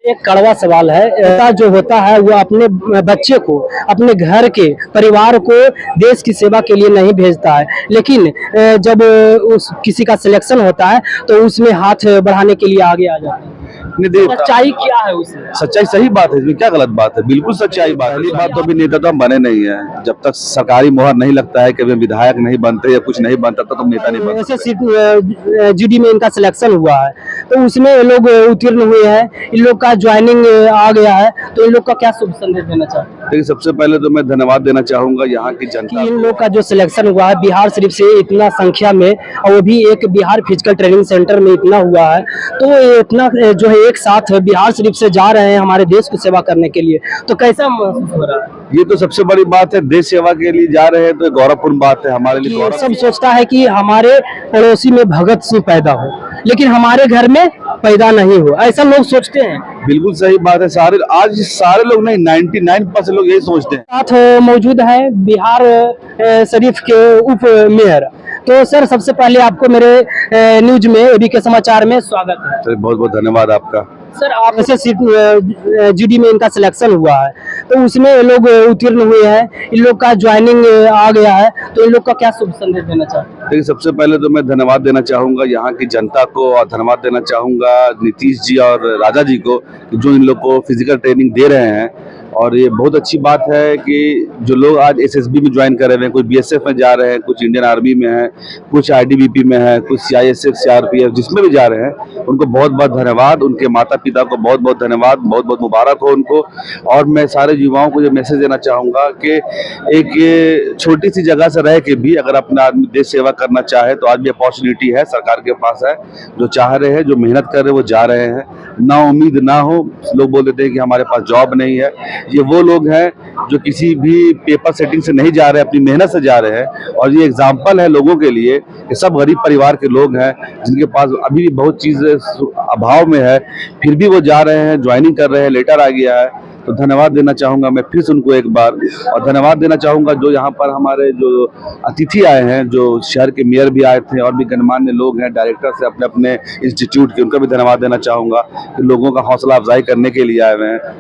एक कड़वा सवाल है। पिता जो होता है वो अपने बच्चे को, अपने घर के परिवार को देश की सेवा के लिए नहीं भेजता है, लेकिन जब उस किसी का सिलेक्शन होता है तो उसमें हाथ बढ़ाने के लिए आगे आ जाता है। सच्चाई क्या है उसमें? सच्चाई सही बात है, इसमें क्या गलत बात है? बिल्कुल सच्चाई बात है। पहली बात तो अभी नेता तो हम बने नहीं है। जब तक सरकारी मोहर नहीं लगता है कि वे विधायक नहीं बनते या कुछ नहीं बनता तो नेता नहीं बनते। ऐसे जीडी में इनका सिलेक्शन हुआ है तो उसमें ये लोग उत्तीर्ण हुए हैं, इन लोग का ज्वाइनिंग आ गया है, तो इन लोग का क्या शुभ संदेश देना चाहते हैं? देखिए, सबसे पहले तो मैं धन्यवाद देना चाहूंगा यहाँ की जनता इन लोग का जो सिलेक्शन हुआ है बिहार शरीफ से इतना संख्या में, और वो भी एक बिहार फिजिकल ट्रेनिंग सेंटर में इतना हुआ है, तो ये इतना जो है एक साथ बिहार शरीफ से जा रहे हैं हमारे देश को सेवा करने के लिए, तो कैसा महसूस हो रहा है? ये तो सबसे बड़ी बात है, देश सेवा के लिए जा रहे हैं तो गौरवपूर्ण बात है हमारे लिए। गौरव सब सोचता है कि हमारे पड़ोसी में भगत सिंह पैदा हो, लेकिन हमारे घर में पैदा नहीं हो, ऐसा लोग सोचते हैं। बिल्कुल सही बात है। आज सारे लोग नहीं, 99% लोग यही सोचते हैं। साथ मौजूद है बिहार शरीफ के उप मेयर। तो सर, सबसे पहले आपको मेरे न्यूज में, एबी के समाचार में स्वागत है। सर, बहुत बहुत धन्यवाद आपका। सर, आप ऐसे जीडी में इनका सिलेक्शन हुआ है तो उसमें ये लोग उत्तीर्ण हुए हैं, इन लोग का ज्वाइनिंग आ गया है, तो इन लोग का क्या शुभ संदेश देना चाहते हैं? देखिए, सबसे पहले तो मैं धन्यवाद देना चाहूंगा यहाँ की जनता को, और धन्यवाद देना चाहूंगा नीतीश जी और राजा जी को, जो इन लोग को फिजिकल ट्रेनिंग दे रहे हैं। और ये बहुत अच्छी बात है कि जो लोग आज एसएसबी में ज्वाइन कर रहे हैं, कोई बीएसएफ में जा रहे हैं, कुछ इंडियन आर्मी में है, कुछ आईटीबीपी में है, कुछ सीआईएसएफ सीआरपीएफ, जिसमें भी जा रहे हैं उनको बहुत बहुत धन्यवाद। उनके माता पिता को बहुत बहुत धन्यवाद, बहुत बहुत मुबारक हो उनको। और मैं सारे युवाओं को ये मैसेज देना चाहूँगा कि एक ये छोटी सी जगह से रह के भी अगर अपना आदमी देश सेवा करना चाहे तो आज भी अपॉर्चुनिटी है, सरकार के पास है। जो चाह रहे हैं, जो मेहनत कर रहे हैं, वो जा रहे हैं। ना उम्मीद ना हो, लोग बोल देते हैं कि हमारे पास जॉब नहीं है। ये वो लोग हैं जो किसी भी पेपर सेटिंग से नहीं जा रहे, अपनी मेहनत से जा रहे हैं। और ये एग्जाम्पल है लोगों के लिए कि सब गरीब परिवार के लोग हैं जिनके पास अभी भी बहुत चीज़ अभाव में है, फिर भी वो जा रहे हैं, ज्वाइनिंग कर रहे हैं, लेटर आ गया है। तो धन्यवाद देना चाहूँगा मैं फिर से उनको एक बार, और धन्यवाद देना चाहूँगा जो यहाँ पर हमारे जो अतिथि आए हैं, जो शहर के मेयर भी आए थे और भी गणमान्य लोग हैं, डायरेक्टर से अपने अपने इंस्टीट्यूट के, उनका भी धन्यवाद देना चाहूँगा कि लोगों का हौसला अफजाई करने के लिए आए हुए हैं।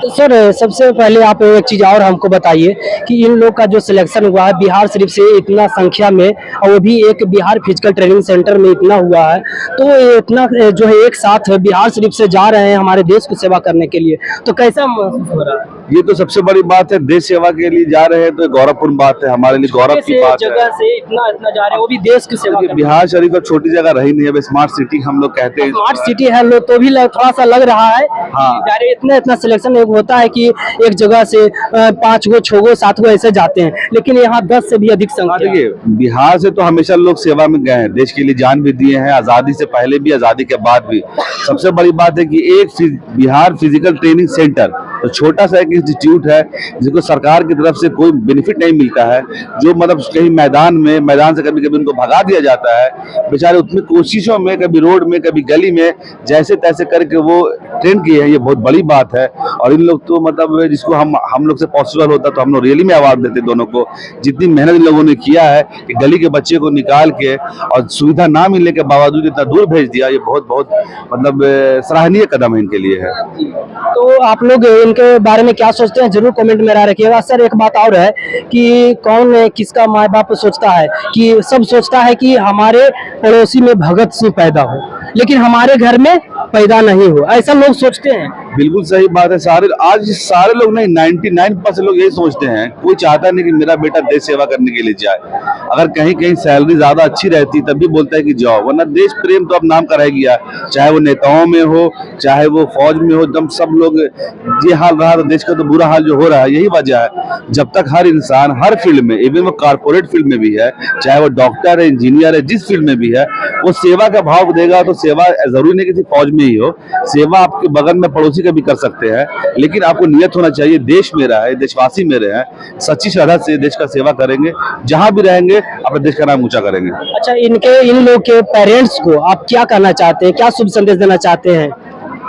तो सर, सबसे पहले आप एक चीज और हमको बताइए कि इन लोग का जो सिलेक्शन हुआ है बिहार शरीफ से इतना संख्या में, और वो भी एक बिहार फिजिकल ट्रेनिंग सेंटर में इतना हुआ है, तो ये इतना जो है एक साथ बिहार शरीफ से जा रहे हैं हमारे देश को सेवा करने के लिए, तो कैसा महसूस हो रहा है? ये तो सबसे बड़ी बात है, देश सेवा के लिए जा रहे हैं तो गौरवपूर्ण बात है, हमारे लिए गौरव की बात है। जगह से इतना इतना जा रहे हैं, वो भी देश की सेवा। बिहार शरीफ छोटी जगह रही नहीं है, स्मार्ट सिटी हम लोग कहते हैं। स्मार्ट सिटी है लोग तो भी थोड़ा सा लग रहा है। हाँ, इतना इतना सिलेक्शन होता है कि एक जगह से 5 गो 6 गो 7 गो ऐसे जाते हैं, लेकिन यहाँ 10 से भी अधिक संख्या। देखिए, बिहार से तो हमेशा लोग सेवा में गए हैं, देश के लिए जान भी दिए हैं, आजादी से पहले भी, आजादी के बाद भी। सबसे बड़ी बात है कि एक बिहार फिजिकल ट्रेनिंग सेंटर तो छोटा सा एक इंस्टीट्यूट है जिसको सरकार की तरफ से कोई बेनिफिट नहीं मिलता है, जो मतलब कहीं मैदान से कभी कभी उनको भगा दिया जाता है। बेचारे उतनी कोशिशों में, कभी रोड में, कभी गली में, जैसे तैसे करके वो ट्रेन किए हैं, ये बहुत बड़ी बात है। और इन लोग तो मतलब जिसको हम लोग से पॉसिबल होता तो हम लोग रियली में अवार्ड देते दोनों को। जितनी मेहनत इन लोगों ने किया है कि गली के बच्चे को निकाल के और सुविधा ना मिलने के बावजूद इतना दूर भेज दिया, ये बहुत बहुत मतलब सराहनीय कदम है इनके लिए है। तो आप लोग इनके बारे में क्या सोचते हैं, जरूर कमेंट में रखिएगा। सर, एक बात और है कि कौन किसका माँ बाप सोचता है कि सब सोचता है कि हमारे पड़ोसी में भगत सिंह पैदा हो, लेकिन हमारे घर में पैदा नहीं हो, ऐसा लोग सोचते हैं। बिल्कुल सही बात है। आज सारे लोग नहीं, 99% लोग यही सोचते हैं। कोई चाहता नहीं कि मेरा बेटा देश सेवा करने के लिए जाए। अगर कहीं कहीं सैलरी ज्यादा अच्छी रहती तब भी बोलता है कि जाओ, वरना देश प्रेम तो अब नाम का रह गया। चाहे वो नेताओं में हो, चाहे वो फौज में हो, एकदम सब लोग ये हाल रहा तो देश का तो बुरा हाल जो हो रहा है, यही वजह है। जब तक हर इंसान हर फील्ड में, इवन वो कारपोरेट फील्ड में भी है, चाहे वो डॉक्टर है, इंजीनियर है, जिस फील्ड में भी है, वो सेवा का भाव देगा तो सेवा जरूरी नहीं किसी फौज में ही हो, सेवा आपके बगल में पड़ोसी का भी कर सकते हैं। लेकिन आपको नियत होना चाहिए, देश मेरा है, देशवासी मेरे हैं, सच्ची श्रद्धा से देश का सेवा करेंगे, जहां भी रहेंगे अपने देश का नाम ऊंचा करेंगे। अच्छा, इन लोग के पेरेंट्स को आप क्या कहना चाहते हैं, क्या शुभ संदेश देना चाहते हैं?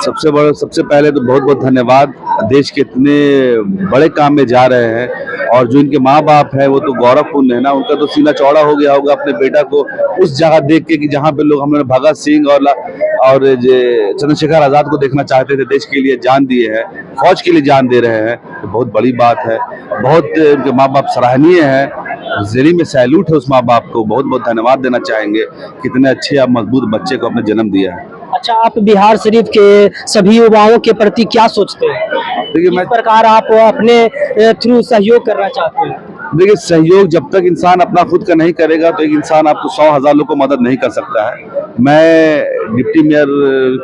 सबसे पहले तो बहुत बहुत धन्यवाद। देश के इतने बड़े काम में जा रहे हैं और जो इनके माँ बाप है वो तो गौरवपूर्ण है ना, उनका तो सीना चौड़ा हो गया होगा अपने बेटा को उस जगह देख के कि जहाँ पे लोग हम लोग भगत सिंह और चंद्रशेखर आजाद को देखना चाहते थे, देश के लिए जान दिए हैं, फौज के लिए जान दे रहे हैं। तो बहुत बड़ी बात है, बहुत उनके माँ बाप सराहनीय है। दिल्ली में सैल्यूट है उस माँ बाप को, बहुत बहुत धन्यवाद देना चाहेंगे, कितने अच्छे और मजबूत बच्चे को अपने जन्म दिया है। अच्छा, आप बिहार शरीफ के सभी युवाओं के प्रति क्या सोचते हैं? देखिए किस प्रकार आप अपने थ्रू सहयोग करना चाहते हैं? देखिए, सहयोग जब तक इंसान अपना खुद का नहीं करेगा तो एक इंसान आपको 100,000 लोग को मदद नहीं कर सकता है। मैं डिप्टी मेयर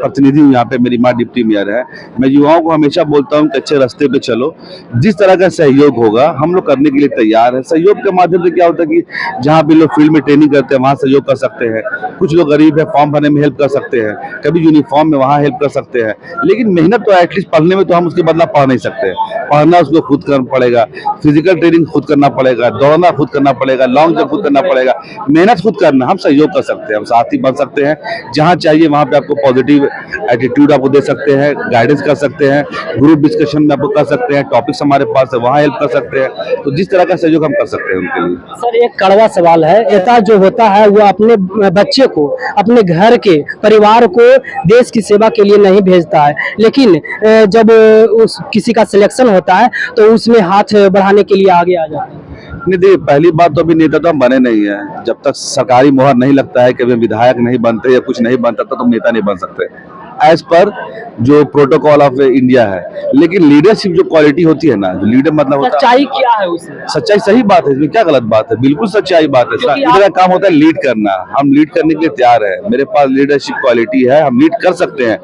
प्रतिनिधि हूँ यहाँ पे, मेरी माँ डिप्टी मेयर है। मैं युवाओं को हमेशा बोलता हूँ कि अच्छे रास्ते पे चलो, जिस तरह का सहयोग होगा हम लोग करने के लिए तैयार है। सहयोग के माध्यम से क्या होता है कि जहाँ भी लोग फील्ड में ट्रेनिंग करते हैं वहाँ सहयोग कर सकते हैं, कुछ लोग गरीब है फॉर्म भरने में हेल्प कर सकते हैं, कभी यूनिफॉर्म में वहाँ हेल्प कर सकते हैं। लेकिन मेहनत तो एटलीस्ट पढ़ने में तो हम उसके बदला पढ़ नहीं सकते, पढ़ना उसको खुद करना पड़ेगा, फिजिकल ट्रेनिंग खुद करना पड़ेगा, दौड़ना खुद करना पड़ेगा, लॉन्ग जंप खुद करना पड़ेगा, मेहनत खुद करना। हम सहयोग कर सकते हैं, हम साथी बन सकते हैं, जहाँ चाहिए वहाँ पे आपको पॉजिटिव एटीट्यूड आपको दे सकते हैं, गाइडेंस कर सकते हैं, ग्रुप डिस्कशन में आपको कर सकते हैं, टॉपिक्स हमारे पास है वहाँ हेल्प कर सकते हैं। तो जिस तरह का सहयोग हम कर सकते हैं उनके लिए। सर, एक कड़वा सवाल है, नेता जो होता है वो अपने बच्चे को, अपने घर के परिवार को देश की सेवा के लिए नहीं भेजता है, लेकिन जब उस किसी का सिलेक्शन होता है तो उसमें हाथ बढ़ाने के लिए आगे आ जाता है। नहीं, देखिए पहली बात तो अभी नेता तो हम बने नहीं है। जब तक सरकारी मोहर नहीं लगता है कि वे विधायक नहीं बनते या कुछ नहीं बनता तो तुम नेता नहीं बन सकते एज पर जो प्रोटोकॉल ऑफ इंडिया है। लेकिन लीडरशिप जो क्वालिटी होती है ना, जो लीडर मतलब होता है, सच्चाई क्या है उसमें? सच्चाई सही बात है, इसमें क्या गलत बात है, बिल्कुल सच्चाई बात है। लीडर का काम होता है लीड करना, हम लीड करने के लिए तैयार है, मेरे पास लीडरशिप क्वालिटी है, हम लीड कर सकते हैं।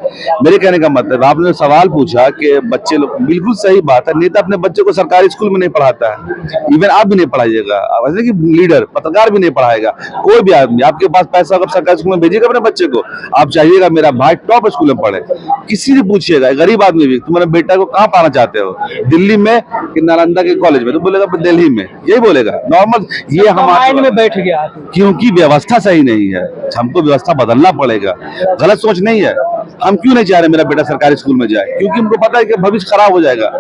मेरे कहने का मतलब, आपने सवाल पूछा कि बच्चे लोग, बिल्कुल सही बात है, नेता अपने बच्चे को सरकारी स्कूल में नहीं पढ़ाता है, इवन आप भी नहीं पढ़ाइएगा, वैसे कि लीडर पत्रकार भी नहीं पढ़ाएगा, कोई भी आदमी आपके पास पैसा अगर सरकारी स्कूल में भेजिएगा अपने बच्चे को, आप चाहिएगा मेरा भाई टॉप स्कूल में पढ़े। किसी से पूछिएगा, गरीब आदमी भी, तुम्हारे बेटा को कहाँ पढ़ाना चाहते हो, दिल्ली में कि नालंदा के कॉलेज में, तो बोलेगा दिल्ली में, यही बोलेगा नॉर्मल। ये हमारे में बैठ गया, क्योंकि व्यवस्था सही नहीं है, हमको व्यवस्था बदलना पड़ेगा। गलत सोच नहीं है, हम क्यों नहीं चाह रहे मेरा बेटा सरकारी स्कूल में जाए, क्योंकि हमको पता है कि भविष्य खराब हो जाएगा।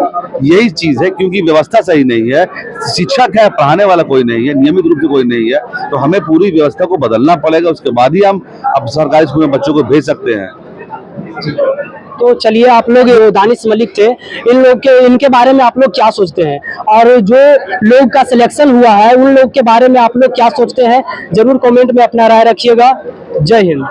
यही चीज है, क्योंकि व्यवस्था सही नहीं है, शिक्षक है, पढ़ाने वाला कोई नहीं है, नियमित रूप से कोई नहीं है, तो हमें पूरी व्यवस्था को बदलना पड़ेगा, उसके बाद ही हम अब सरकारी स्कूल में बच्चों को भेज सकते हैं। तो चलिए, आप लोग दानिश मलिक थे, इनके बारे में आप लोग क्या सोचते हैं, और जो लोग का सिलेक्शन हुआ है उन लोग के बारे में आप लोग क्या सोचते हैं, जरूर कमेंट में अपना राय रखिएगा। जय हिंद।